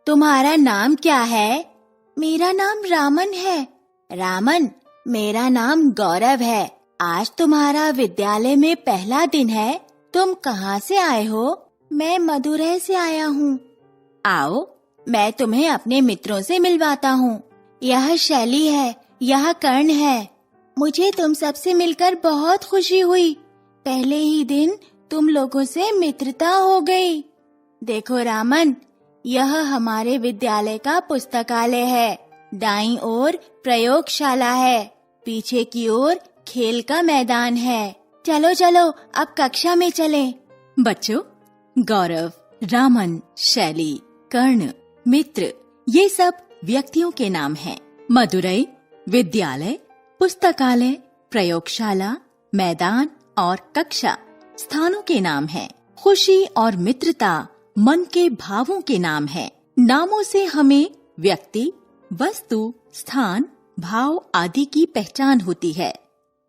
तुम्हारा नाम क्या है? मेरा नाम रामन है। रामन, मेरा नाम गौरव है। आज तुम्हारा विद्यालय में पहला दिन है। तुम कहाँ से आए हो? मैं मदुरै से आया हूँ। आओ, मैं तुम्हें अपने मित्रों से मिलवाता हूँ। यह शैली है, यह कर्ण है। मुझे तुम सबसे मिलकर बहुत खुशी हुई। पहले ही दिन तुम लोगों से मित्रता हो गई। देखो रामन, यह हमारे विद्यालय का पुस्तकालय है। दाईं ओर प्रयोगशाला है, पीछे की ओर खेल का मैदान है। चलो चलो, अब कक्षा में चलें। बच्चों, गौरव, रामन, शैली, कर्ण, मित्र, ये सब व्यक्तियों के नाम हैं। मदुरै विद्यालय, पुस्तकालय, प्रयोगशाला, मैदान और कक्षा स्थानों के नाम हैं। खुशी और मित्रता मन के भावों के नाम हैं। नामों से हमें व्यक्ति, वस्तु, स्थान, भाव आदि की पहचान होती है।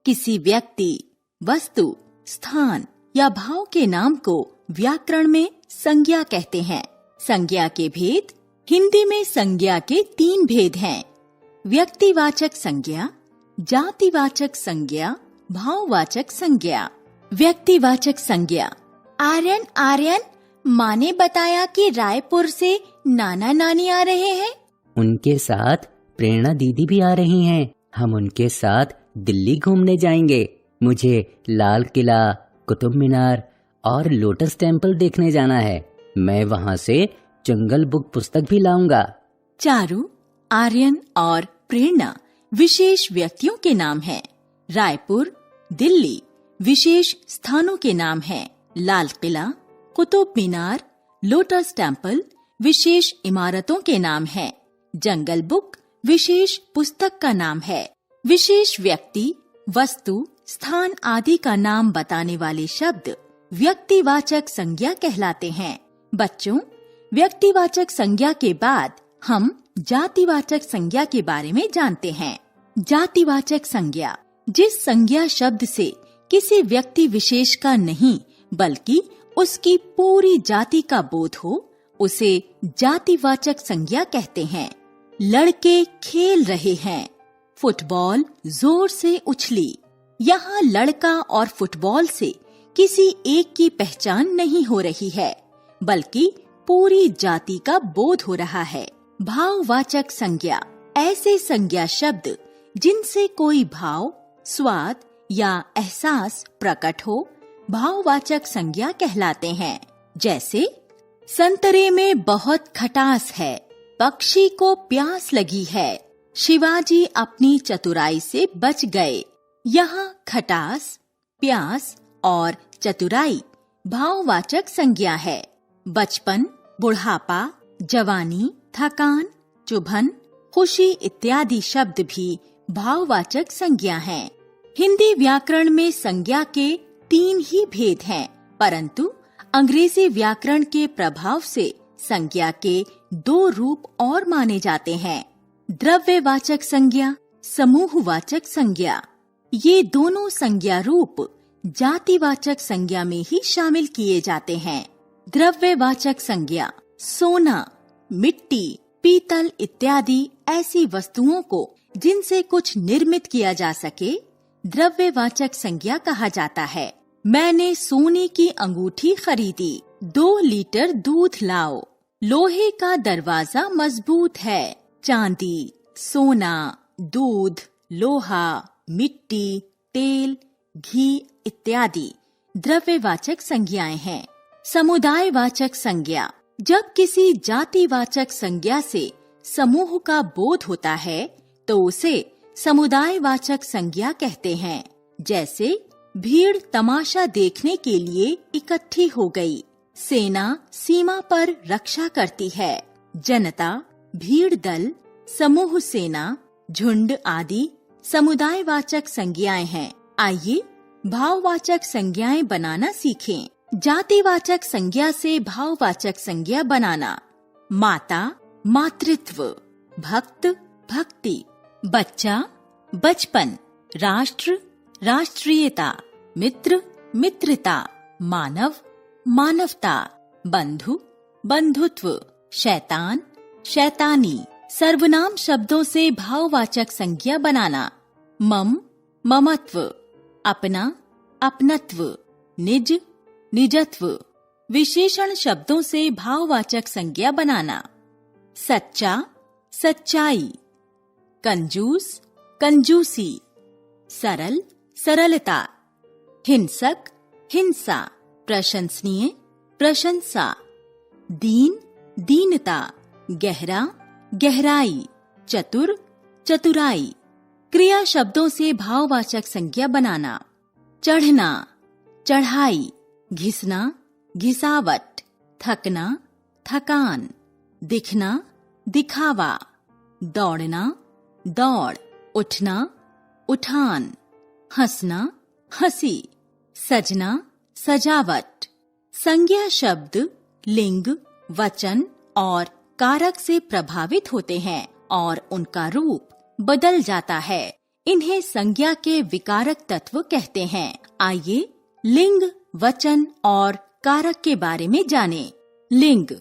किसी व्यक्ति, वस्तु, स्थान या भाव के नाम को व्याकरण में संज्ञा कहते हैं। संज्ञा के भेद। हिंदी में संज्ञा के 3 भेद हैं: व्यक्तिवाचक संज्ञा, जातिवाचक संज्ञा, भाववाचक संज्ञा। व्यक्तिवाचक संज्ञा। आर्यन, माँ ने बताया कि रायपुर से नाना नानी आ रहे हैं। उनके साथ प्रेरणा दीदी भी आ रही हैं। हम उनके साथ दिल्ली घूमने जाएंगे। मुझे लाल किला, कुतुब मीनार और लोटस टेम्पल देखने जाना है। मैं वहाँ से जंगल बुक पुस्तक भी लाऊंगा। चारू, आर्यन और प्रेरणा विशेष व्यक्तियों के नाम हैं। रायपुर, दिल्ली विशेष स्थानों के नाम हैं। लाल किला, कुतुब मीनार, लोटस टेम्पल विशेष इमारतों के नाम हैं। जंगल बुक विशेष पुस्तक का नाम है। विशेष व्यक्ति, वस्तु, स्थान आदि का नाम बताने वाले शब्द व्यक्तिवाचक संज्ञा कहलाते हैं। बच्चों, व्यक्तिवाचक संज्ञा के बाद हम जातिवाचक संज्ञा के बारे में जानते हैं। जातिवाचक संज्ञा जिस संज्ञा शब्द से किसी व्यक्ति विशेष का नहीं बल्कि उसकी पूरी जाति का बोध हो, उसे जातिवाचक संज्ञा कहते हैं। लड़के खेल रहे हैं। फुटबॉल जोर से उछली। यहाँ लड़का और फुटबॉल से किसी एक की पहचान नहीं हो रही है, बल्कि पूरी जाति का बोध हो रहा है। भाववाचक संज्ञा ऐसे संज्ञा शब्द जिनसे कोई भाव, स्वाद या एहसास प्रकट हो, भाववाचक संज्ञा कहलाते हैं। जैसे संतरे में बहुत खटास है, पक्षी को प्यास लगी है, शिवाजी अपनी चतुराई से बच गए। यहाँ खटास, प्यास और चतुराई भाववाचक संज्ञा है। बचपन, बुढ़ापा, जवानी, थकान, चुभन, खुशी इत्यादि शब्द भी भाववाचक संज्ञा हैं। हिंदी व्याकरण में संज्ञा के 3 ही भेद हैं, परंतु अंग्रेजी व्याकरण के प्रभाव से संज्ञा के 2 रूप और माने जाते हैं: द्रव्यवाचक संज्ञा, समूहवाचक संज्ञा। ये दोनों संज्ञा रूप जातिवाचक संज्ञा में ही शामिल किए जाते हैं। द्रव्यवाचक संज्ञा सोना, मिट्टी, पीतल इत्यादि ऐसी वस्तुओं को जिनसे कुछ निर्मित किया जा सके द्रव्यवाचक संज्ञा कहा जाता है। मैंने सोने की अंगूठी खरीदी। 2 लीटर दूध लाओ। लोहे का दरवाजा मजबूत है। चांदी, सोना, दूध, लोहा, मिट्टी, तेल, घी इत्यादि द्रव्यवाचक संज्ञाएं हैं। समुदायवाचक संज्ञा जब किसी जातिवाचक संज्ञा से समूह का बोध होता है तो उसे समुदायवाचक संज्ञा कहते हैं। जैसे भीड़ तमाशा देखने के लिए इकट्ठी हो गई। सेना सीमा पर रक्षा करती है। जनता, भीड़ दल, समूह सेना, झुंड आदि समुदायवाचक संज्ञाएं हैं। आइए भाववाचक संज्ञाएं बनाना सीखें। जातिवाचक संज्ञा से भाववाचक संज्ञा बनाना। माता, मातृत्व, भक्त, भक्ति, बच्चा, बचपन, राष्ट्र, राष्ट्रीयता, मित्र, मित्रता, मानव, मानवता, बंधु, बंधुत्व, शैतान, शैतानी। सर्वनाम शब्दों से भाववाचक संज्ञा बनाना। मम, ममत्व। अपना, अपनत्व। निज, निजत्व। विशेषण शब्दों से भाववाचक संज्ञा बनाना। सच्चा, सच्चाई। कंजूस, कंजूसी। सरल, सरलता। हिंसक, हिंसा। प्रशंसनीय, प्रशंसा। दीन, दीनता। गहरा, गहराई। चतुर, चतुराई। क्रिया शब्दों से भाववाचक संज्ञा बनाना। चढ़ना, चढ़ाई। घिसना, घिसावट। थकना, थकान। दिखना, दिखावा। दौड़ना, दौड़। उठना, उठान। हंसना, हंसी। सजना, सजावट। संज्ञा शब्द लिंग, वचन और कारक से प्रभावित होते हैं और उनका रूप बदल जाता है। इन्हें संज्ञा के विकारक तत्व कहते हैं। आइए लिंग, वचन और कारक के बारे में जानें। लिंग।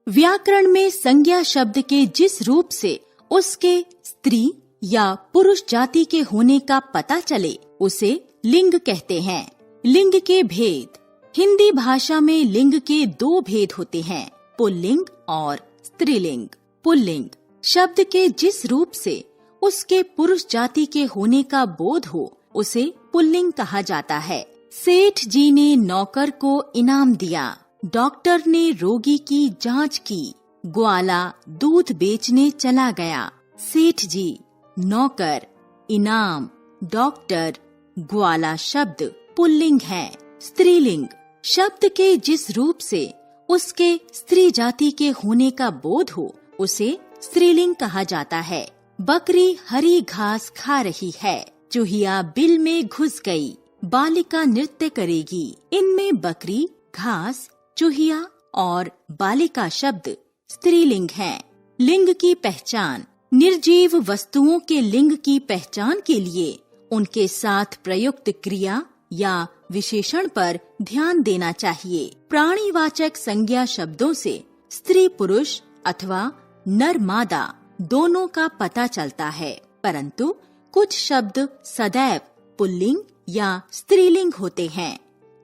व्याकरण में संज्ञा शब्द के जिस रूप से उसके स्त्री या पुरुष जाति के होने का पता चले उसे लिंग कहते हैं। लिंग के भेद। हिंदी भाषा में लिंग के दो भेद होते हैं, पुल्लिंग और स्त्रीलिंग। पुल्लिंग शब्द के जिस रूप से उसके पुरुष जाति के होने का बोध हो उसे पुल्लिंग कहा जाता है। सेठ जी ने नौकर को इनाम दिया। डॉक्टर ने रोगी की जांच की। ग्वाला दूध बेचने चला गया। सेठ जी, नौकर, इनाम, डॉक्टर, ग्वाला शब्द पुल्लिंग है। स्त्रीलिंग शब्द के जिस रूप से उसके स्त्री जाति के होने का बोध हो उसे स्त्रीलिंग कहा जाता है। बकरी हरी घास खा रही है। चूहिया बिल में घुस गई। बालिका नृत्य करेगी। इनमें बकरी, घास, चूहिया और बालिका शब्द स्त्रीलिंग हैं। लिंग की पहचान। निर्जीव वस्तुओं के लिंग की पहचान के लिए उनके साथ प्रयुक्त क्रिया या विशेषण पर ध्यान देना चाहिए। प्राणीवाचक संज्ञा शब्दों से स्त्री पुरुष अथवा नर मादा दोनों का पता चलता है, परंतु कुछ शब्द सदैव पुल्लिंग या स्त्रीलिंग होते हैं।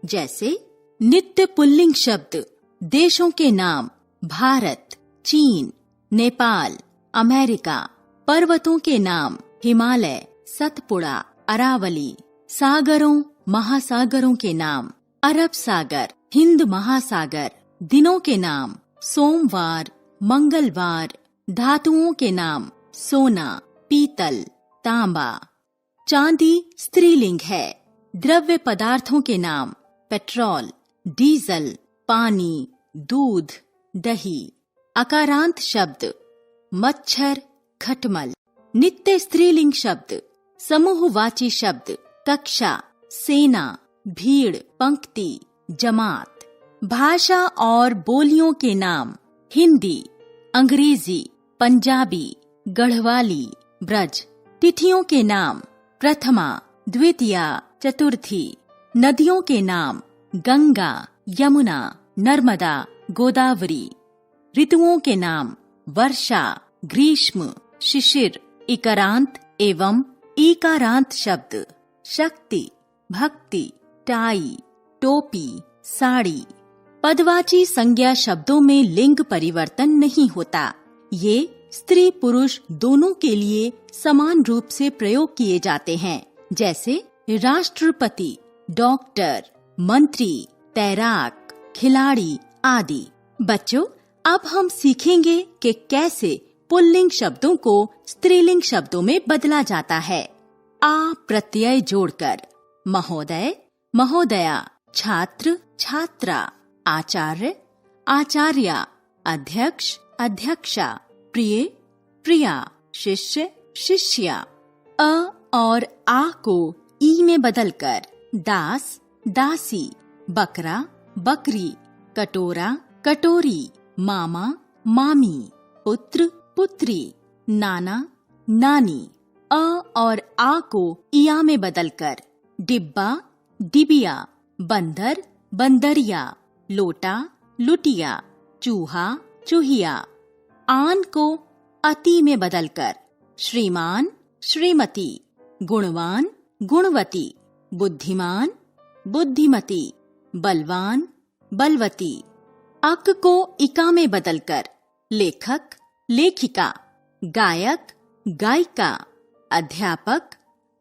जैसे नित्य पुल्लिंग शब्द देशों के नाम भारत, चीन, नेपाल, अमेरिका। पर्वतों के नाम हिमालय, सतपुड़ा, अरावली। सागरों, महासागरों के नाम अरब सागर, हिंद महासागर। दिनों के नाम सोमवार, मंगलवार। धातुओं के नाम सोना, पीतल, तांबा। चांदी स्त्रीलिंग है। द्रव्य पदार्थों के नाम पेट्रोल, डीजल, पानी, दूध, दही। अकारांत शब्द मच्छर, खटमल। नित्य स्त्रीलिंग शब्द समूहवाची शब्द कक्षा, सेना, भीड़, पंक्ति, जमात। भाषा और बोलियों के नाम हिंदी, अंग्रेजी, पंजाबी, गढ़वाली, ब्रज। तिथियों के नाम प्रथमा, द्वितीया, चतुर्थी। नदियों के नाम गंगा, यमुना, नर्मदा, गोदावरी। ऋतुओं के नाम वर्षा, ग्रीष्म, शिशिर। इकारांत एवं ईकारांत शब्द शक्ति, भक्ति, टाई, टोपी, साड़ी। पदवाची संज्ञा शब्दों में लिंग परिवर्तन नहीं होता। ये स्त्री पुरुष दोनों के लिए समान रूप से प्रयोग किए जाते हैं, जैसे राष्ट्रपति, डॉक्टर, मंत्री, तैराक, खिलाड़ी आदि। बच्चों, अब हम सीखेंगे कि कैसे पुल्लिंग शब्दों को स्त्रीलिंग शब्दों में बदला जाता है। आ प्रत्यय जोड़कर। महोदय, महोदया। छात्र, छात्रा। आचार्य, आचार्या। अध्यक्ष, अध्यक्षा। प्रिय, प्रिया। शिष्य, शिष्या। अ और आ को ई में बदलकर दास, दासी। बकरा, बकरी। कटोरा, कटोरी। मामा, मामी। पुत्र, पुत्री। नाना, नानी। अ और आ को इया में बदलकर डिब्बा, डिबिया। बंदर, बंदरिया। लोटा, लुटिया। चूहा, चूहिया। आन को अति में बदलकर श्रीमान, श्रीमती, गुणवान, गुणवती, बुद्धिमान, बुद्धिमती, बलवान, बलवती। अक को इका में बदलकर लेखक, लेखिका, गायक, गायिका, अध्यापक,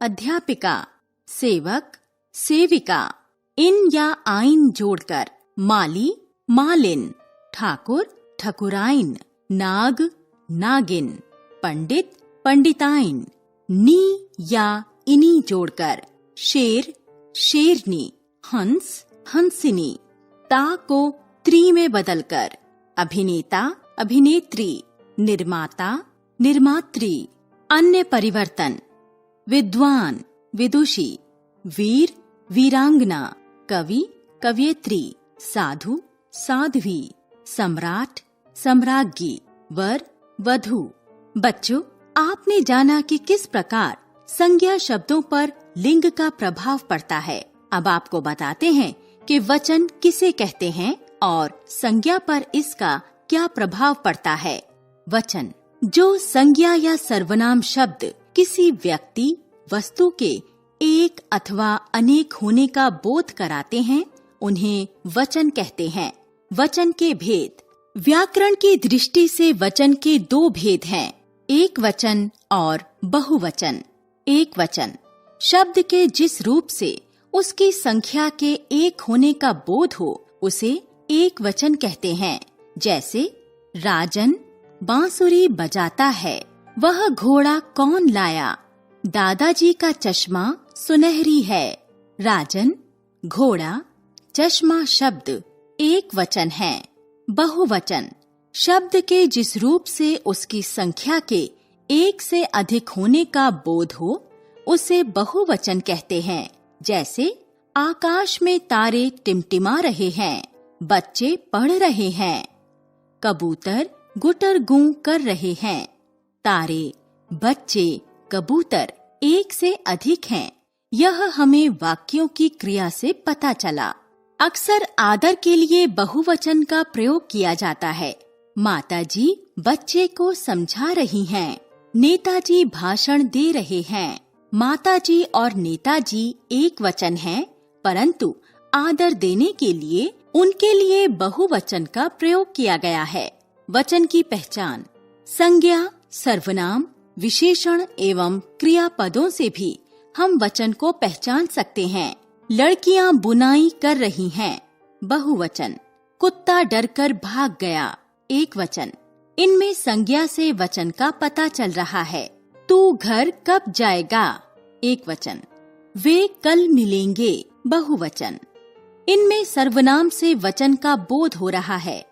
अध्यापिका, सेवक, सेविका। इन या आइन जोड़कर माली, मालिन, ठाकुर, ठकुराइन, नाग, नागिन, पंडित, पंडिताइन। नी या इनी जोड़कर शेर, शेरनी, हंस, हंसिनी। ता को त्री में बदलकर अभिनेता, अभिनेत्री, निर्माता, निर्मात्री। अन्य परिवर्तन विद्वान, विदुषी, वीर, वीरांगना, कवि, कवयित्री, साधु, साध्वी, सम्राट, सम्राज्ञी, वर, वधू। बच्चों, आपने जाना कि किस प्रकार संज्ञा शब्दों पर लिंग का प्रभाव पड़ता है। अब आपको बताते हैं कि वचन किसे कहते हैं और संज्ञा पर इसका क्या प्रभाव पड़ता है। वचन जो संज्ञा या सर्वनाम शब्द किसी व्यक्ति, वस्तु के एक अथवा अनेक होने का बोध कराते हैं, उन्हें वचन कहते हैं। वचन के भेद। व्याकरण की दृष्टि से वचन के दो भेद हैं, एक वचन और बहुवचन। एक वचन शब्द के जिस रूप से उसकी संख्या के एक होने का बोध हो, उसे एक वचन कहते हैं। जैसे राजन बांसुरी बजाता है, वह घोड़ा कौन लाया, दादाजी का चश्मा सुनहरी है। राजन, घोड़ा, चश्मा शब्द एक वचन है। बहुवचन शब्द के जिस रूप से उसकी संख्या के एक से अधिक होने का बोध हो, उसे बहुवचन कहते हैं। जैसे आकाश में तारे टिमटिमा रहे हैं, बच्चे पढ़ रहे हैं। कबूतर गुटर गूं कर रहे हैं। तारे, बच्चे, कबूतर एक से अधिक हैं। यह हमें वाक्यों की क्रिया से पता चला। अक्सर आदर के लिए बहुवचन का प्रयोग किया जाता है। माताजी बच्चे को समझा रही हैं। नेताजी भाषण दे रहे हैं। माताजी और नेताजी एक वचन हैं, परंतु आदर देने के लिए उनके लिए बहुवचन का प्रयोग किया गया है। वचन की पहचान। संज्ञा, सर्वनाम, विशेषण एवं क्रियापदों से भी हम वचन को पहचान सकते हैं। लड़कियां बुनाई कर रही हैं, बहुवचन। कुत्ता डरकर भाग गया, एक वचन। इनमें संज्ञा से वचन का पता चल रहा है। तू घर कब जाएगा, एक वचन। वे कल मिलेंगे, बहुवचन। इनमें सर्वनाम से वचन का बोध हो रहा है।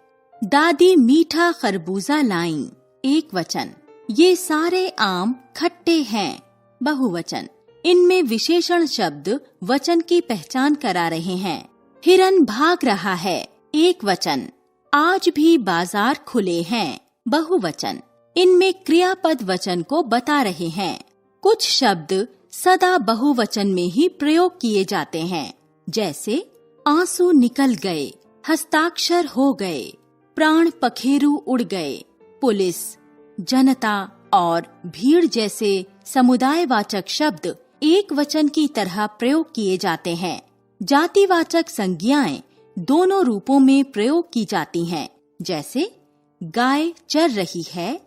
दादी मीठा खरबूजा लाईं, एक वचन। ये सारे आम खट्टे हैं, बहुवचन। इनमें विशेषण शब्द वचन की पहचान करा रहे हैं। हिरन भाग रहा है, एक वचन। आज भी बाजार खुले हैं, बहुवचन। इनमें क्रियापद वचन को बता रहे हैं। कुछ शब्द सदा बहुवचन में ही प्रयोग किए जाते हैं। जैसे आंसू निकल गए, हस्ताक्षर हो गए, प्राण पखेरु उड़ गए। पुलिस, जनता और भीड़ जैसे समुदायवाचक शब्द एक वचन की तरह प्रयोग किए जाते हैं। जातिवाचक संज्ञाएं दोनों रूपों में प्रयोग की जाती हैं। जैसे गाय चर रही है,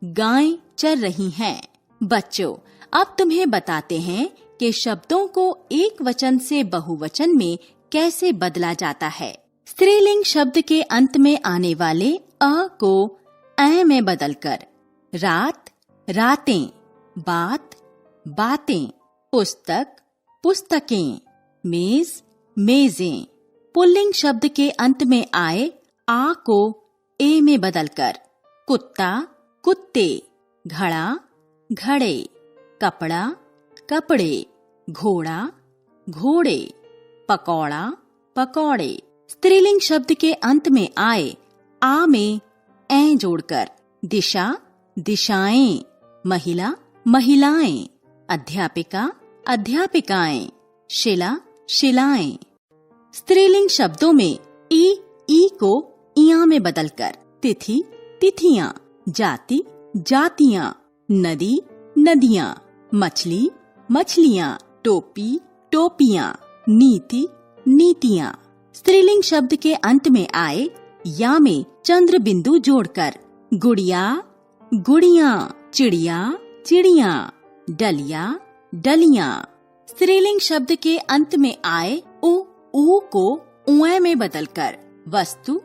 गायें चर रही हैं। बच्चों, अब तुम्हें बताते हैं कि शब्दों को एक वचन से बहुवचन में कैसे बदला जाता है। स्त्रीलिंग शब्द के अंत में आने वाले अ को ऐ में बदलकर रात, रातें, बात, बातें, पुस्तक, पुस्तकें, मेज, मेजें। पुल्लिंग शब्द के अंत में आए आ को ए में बदलकर कुत्ता, कुत्ते, घड़ा, घड़े, कपड़ा, कपड़े, घोड़ा, घोड़े, पकौड़ा, पकौड़े। स्त्रीलिंग शब्द के अंत में आए आ में ऐ जोड़कर दिशा, दिशाएं, महिला, महिलाएं, अध्यापिका, अध्यापिकाएं, शिला, शिलाएं। स्त्रीलिंग शब्दों में ई को इया में बदलकर तिथि, तिथियां, जाति जातियां, नदी नदियां, मछली मछलियां, टोपी टोपियां, नीति नीतियां। स्त्रीलिंग शब्द के अंत में आए या में चंद्र बिंदु जोड़कर गुड़िया गुड़ियां, चिड़िया चिड़िया, डलिया डलियां। स्त्रीलिंग शब्द के अंत में आए उ को उए में बदलकर वस्तु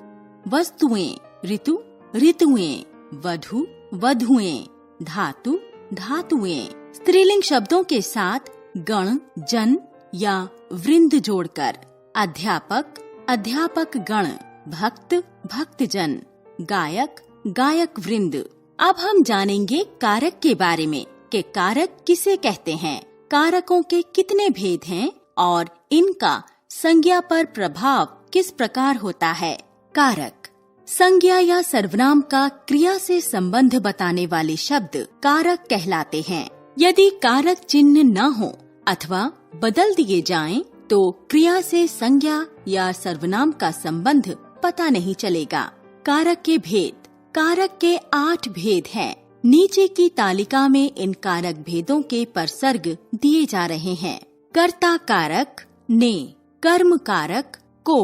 वस्तुएं, ऋतु ऋतुएं, वधु वधुएं, धातु धातुएं। स्त्रीलिंग शब्दों के साथ गण जन या वृंद जोड़कर अध्यापक अध्यापक गण, भक्त भक्तजन, गायक गायक वृंद। अब हम जानेंगे कारक के बारे में कि कारक किसे कहते हैं, कारकों के कितने भेद हैं और इनका संज्ञा पर प्रभाव किस प्रकार होता है। कारक संज्ञा या सर्वनाम का क्रिया से संबंध बताने वाले शब्द कारक कहलाते हैं। यदि कारक चिन्ह न हो अथवा बदल दिए जाएं, तो क्रिया से संज्ञा या सर्वनाम का संबंध पता नहीं चलेगा। कारक के भेद। कारक के 8 भेद हैं। नीचे की तालिका में इन कारक भेदों के परसर्ग दिए जा रहे हैं। कर्ता कारक ने, कर्म कारक को,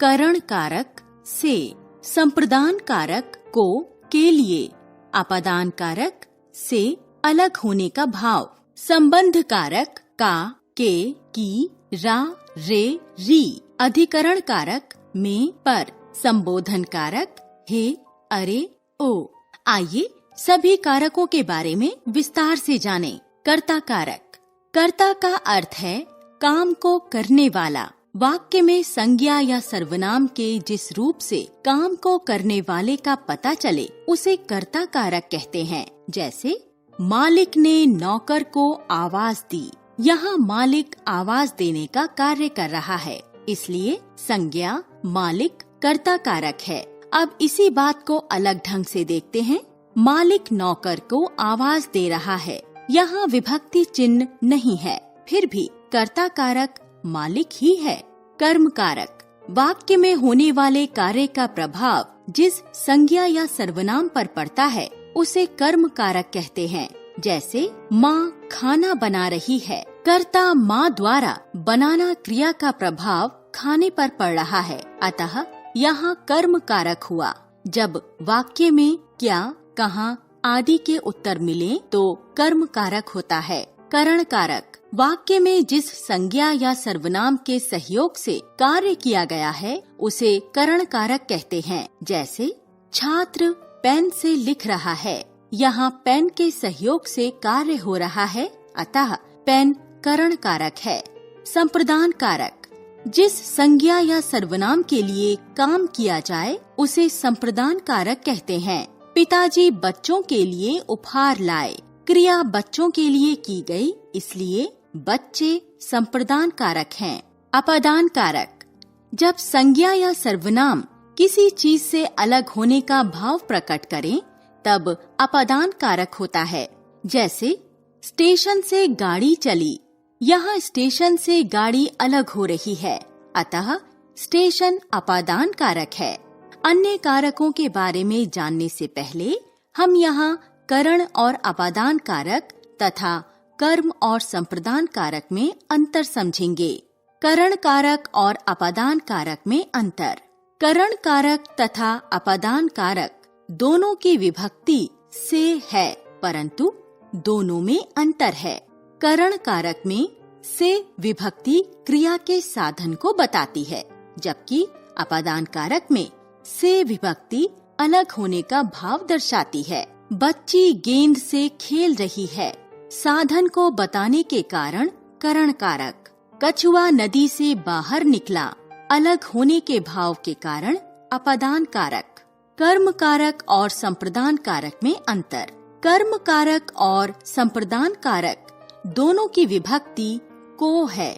करण कारक से, संप्रदान कारक को के लिए, अपादान कारक से अलग होने का भाव, संबंध कारक का, के, की, रा, रे, री, अधिकरण कारक में, पर, संबोधन कारक हे, अरे, ओ। आइए सभी कारकों के बारे में विस्तार से जानें। कर्ता कारक। कर्ता का अर्थ है काम को करने वाला। वाक्य में संज्ञा या सर्वनाम के जिस रूप से काम को करने वाले का पता चले उसे कर्ता कारक कहते हैं। जैसे मालिक ने नौकर को आवाज दी। यहाँ मालिक आवाज देने का कार्य कर रहा है, इसलिए संज्ञा मालिक कर्ता कारक है। अब इसी बात को अलग ढंग से देखते हैं। मालिक नौकर को आवाज दे रहा है, यहाँ विभक्ति चिन्ह नहीं है, फिर भी कर्ता कारक मालिक ही है। कर्म कारक। वाक्य में होने वाले कार्य का प्रभाव जिस संज्ञा या सर्वनाम पर पड़ता है उसे कर्म कारक कहते हैं। जैसे माँ खाना बना रही है, कर्ता माँ द्वारा बनाना क्रिया का प्रभाव खाने पर पड़ रहा है, अतः यहाँ कर्म कारक हुआ। जब वाक्य में क्या, कहाँ आदि के उत्तर मिले तो कर्म कारक होता है। करण कारक। वाक्य में जिस संज्ञा या सर्वनाम के सहयोग से कार्य किया गया है उसे करण कारक कहते हैं। जैसे छात्र पेन से लिख रहा है, यहाँ पेन के सहयोग से कार्य हो रहा है, अतः पेन करण कारक है। संप्रदान कारक। जिस संज्ञा या सर्वनाम के लिए काम किया जाए उसे संप्रदान कारक कहते हैं। पिताजी बच्चों के लिए उपहार लाए, क्रिया बच्चों के लिए की गई, इसलिए बच्चे संप्रदान कारक हैं। अपादान कारक। जब संज्ञा या सर्वनाम किसी चीज से अलग होने का भाव प्रकट करें तब अपादान कारक होता है। जैसे स्टेशन से गाड़ी चली, यहाँ स्टेशन से गाड़ी अलग हो रही है, अतः स्टेशन अपादान कारक है। अन्य कारकों के बारे में जानने से पहले हम यहाँ करण और अपादान कारक तथा कर्म और संप्रदान कारक में अंतर समझेंगे। करण कारक और अपादान कारक में अंतर। करण कारक तथा अपादान कारक दोनों की विभक्ति से है, परंतु दोनों में अंतर है। करण कारक में से विभक्ति क्रिया के साधन को बताती है, जबकि अपादान कारक में से विभक्ति अलग होने का भाव दर्शाती है। बच्ची गेंद से खेल रही है, साधन को बताने के कारण करण कारक। कछुआ नदी से बाहर निकला, अलग होने के भाव के कारण अपादान कारक। कर्म कारक और संप्रदान कारक में अंतर। कर्म कारक और संप्रदान कारक दोनों की विभक्ति को है,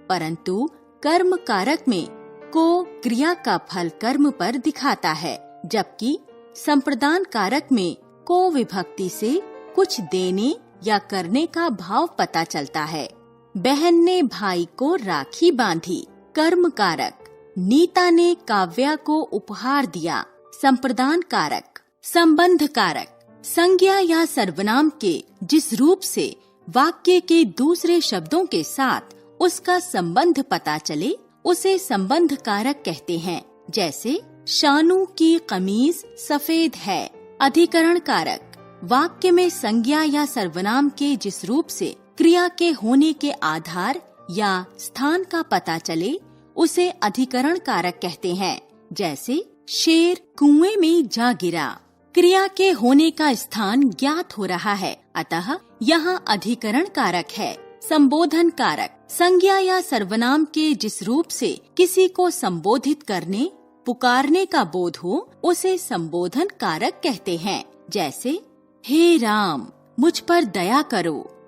परंतु कर्म कारक में को क्रिया का फल कर्म पर दिखाता है, जबकि संप्रदान कारक में को विभक्ति से कुछ देने या करने का भाव पता चलता है। बहन ने भाई को राखी बांधी, कर्म कारक। नीता ने काव्या को उपहार दिया, संप्रदान कारक। संबंध कारक। संज्ञा या सर्वनाम के जिस रूप से वाक्य के दूसरे शब्दों के साथ उसका संबंध पता चले उसे संबंध कारक कहते हैं। जैसे शानू की कमीज सफेद है। अधिकरण कारक वाक्य में संज्ञा या सर्वनाम के जिस रूप से क्रिया के होने के आधार या स्थान का पता चले उसे अधिकरण कारक कहते हैं। जैसे शेर कुएं में जा गिरा। क्रिया के होने का स्थान ज्ञात हो रहा है, अतः यहाँ अधिकरण कारक है। संबोधन कारक संज्ञा या सर्वनाम के जिस रूप से किसी को संबोधित करने पुकारने का बोध हो उसे संबोधन कारक कहते हैं। जैसे हे राम मुझ पर दया करो।